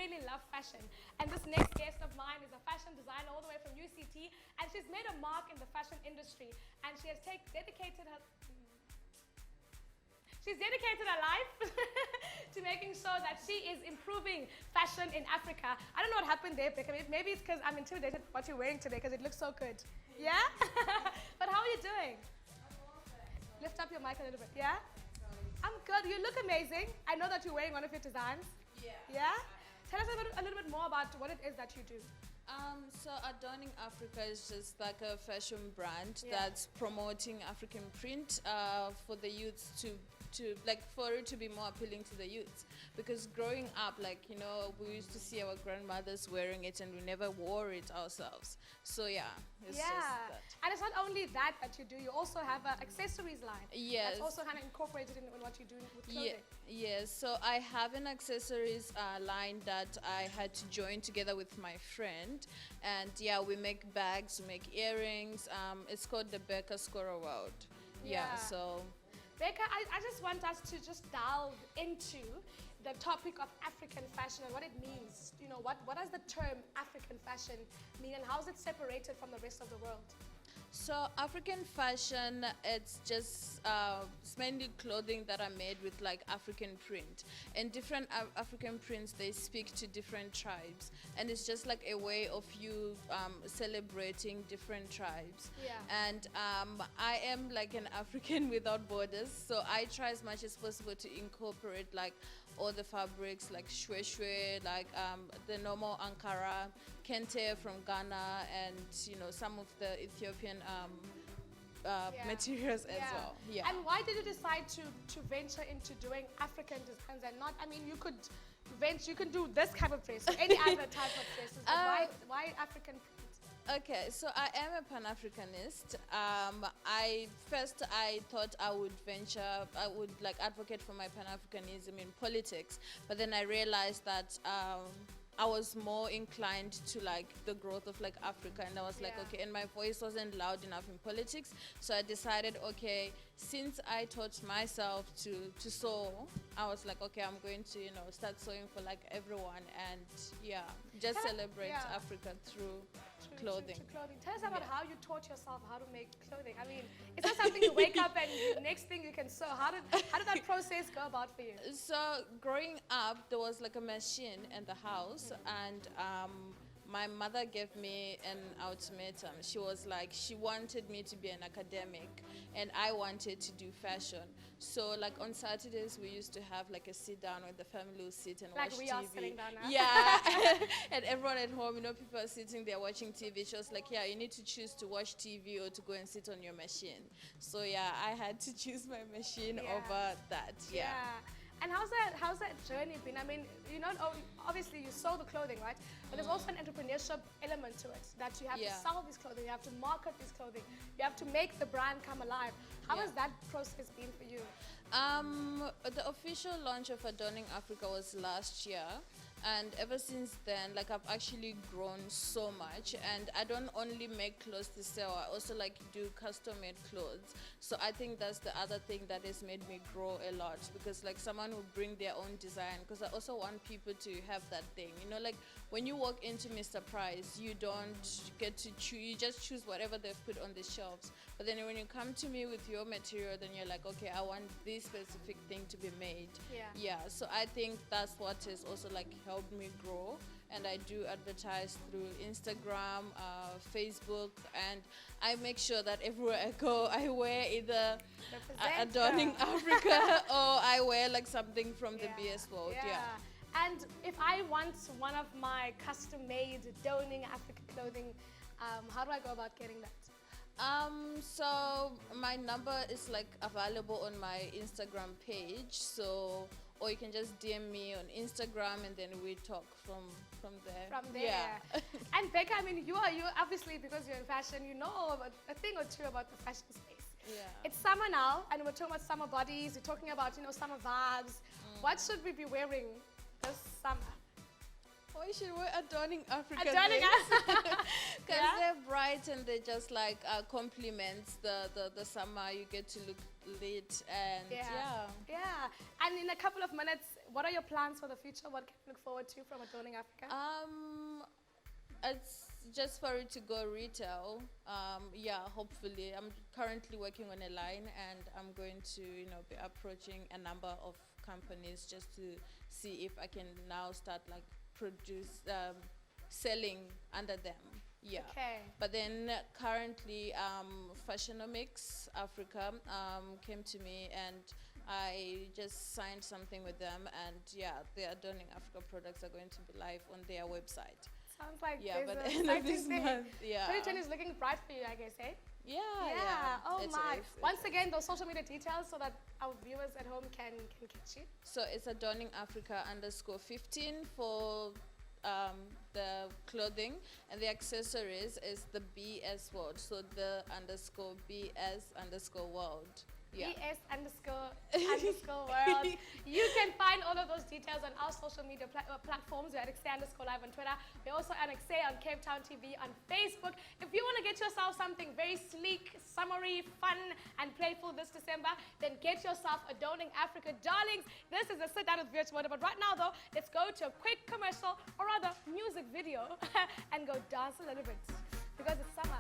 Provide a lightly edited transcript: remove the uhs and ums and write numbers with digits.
really love fashion. And this next guest of mine is a fashion designer all the way from UCT, and she's made a mark in the fashion industry, and she has dedicated her life to making sure that she is improving fashion in Africa. I don't know what happened there, Becca. Maybe it's because I'm intimidated by what you're wearing today because it looks so good. Yeah? But how are you doing? Lift up your mic a little bit. Yeah? I'm good. You look amazing. I know that you're wearing one of your designs. Yeah. Yeah? Tell us a little bit more about what it is that you do. So Adorning Africa is just like a fashion brand that's promoting African print for the youths to like for it to be more appealing to the youths, because growing up, like, you know, we used to see our grandmothers wearing it and we never wore it ourselves. So yeah, it's just that. And it's not only that you do, you also have an accessories line. Yes. That's also kind of incorporated in what you're doing with clothing. Yes, so I have an accessories line that I had to join together with my friend, and yeah, we make bags, we make earrings. It's called the Rebecca World. Yeah, so Becca, I just want us to just delve into the topic of African fashion and what it means. You know, what does the term African fashion mean, and how is it separated from the rest of the world? So African fashion, it's just it's mainly clothing that are made with like African print, and different African prints, they speak to different tribes, and it's just like a way of you celebrating different tribes. Yeah. And I am like an African without borders, so I try as much as possible to incorporate like all the fabrics, like shwe, like the normal Ankara, kente from Ghana, and you know, some of the Ethiopian materials as well. Yeah. And why did you decide to venture into doing African designs and not? I mean, you could do this type of dress or any other type of dresses. But why African print? Okay, so I am a Pan-Africanist. I thought I would like advocate for my Pan-Africanism in politics, but then I realized that I was more inclined to like the growth of like Africa, and I was like, okay, and my voice wasn't loud enough in politics, so I decided, okay, since I taught myself to sew, I was like, okay, I'm going to, you know, start sewing for like everyone, and just celebrate Africa through clothing. Tell us about how you taught yourself how to make clothing. I mean, it's not something you wake up and the next thing you can sew. How did that process go about for you? So growing up, there was like a machine in the house, and my mother gave me an ultimatum. She was like, she wanted me to be an academic and I wanted to do fashion. So like on Saturdays we used to have like a sit down where the family would sit and watch TV. Like we are sitting down now. Yeah. And everyone at home, you know, people are sitting there watching TV. She was like, yeah, you need to choose to watch TV or to go and sit on your machine. So yeah, I had to choose my machine over that. Yeah. And how's that journey been? I mean, you know, obviously you sew the clothing, right? But there's also an entrepreneurship element to it, that you have to sell this clothing, you have to market this clothing, you have to make the brand come alive. How has that process been for you? The official launch of Adorning Africa was last year, and ever since then, like, I've actually grown so much, and I don't only make clothes to sell, I also like do custom-made clothes. So I think that's the other thing that has made me grow a lot, because like someone will bring their own design, because I also want people to have that thing, you know, like when you walk into Mr. Price, you don't get to choose, you just choose whatever they've put on the shelves. But then when you come to me with your material, then you're like, okay, I want this specific thing to be made. Yeah, so I think that's what has also like helped me grow, and I do advertise through Instagram, Facebook, and I make sure that everywhere I go, I wear either Adorning Africa or I wear like something from the BS world. And if I want one of my custom-made Adorning Africa clothing, how do I go about getting that? So my number is like available on my Instagram page, so, or you can just DM me on Instagram and then we talk from there. Yeah. And Becca, I mean, you obviously, because you're in fashion, you know a thing or two about the fashion space. Yeah. It's summer now, and we're talking about summer bodies, we're talking about, you know, summer vibes. What should we be wearing this summer? Oh, you should wear Adorning Africa. Adorning Africa. Because they're bright and they just like complements the summer. You get to look lit and Yeah. And in a couple of minutes, what are your plans for the future? What can you look forward to from Adorning Africa? It's just for it to go retail. Yeah, hopefully. I'm currently working on a line, and I'm going to, be approaching a number of companies just to see if I can now start like selling under them. Yeah. Okay. But then currently, Fashionomics Africa came to me, and I just signed something with them, and yeah, the Adorning Africa products are going to be live on their website. Sounds like Yeah, there's but an end of this exciting thing. month, yeah. 2020 is looking bright for you, I guess, eh? Yeah. Oh It my. is, it Once is. again, those social media details so that our viewers at home can catch you. So it's Adorning Africa _15 for the clothing, and the accessories is the BS world. So the _BS_world. Yeah. BS_world. You can find all of those details on our social media platforms. We're at Ekse_live on Twitter. We're also at Ekse on Cape Town TV on Facebook. If you want to get yourself something very sleek, summery, fun, and playful this December, then get yourself Adorning Africa. Darlings, this is a sit down with Vuyo Joboda. But right now, though, let's go to a quick commercial, or rather, music video, and go dance a little bit. Because it's summer.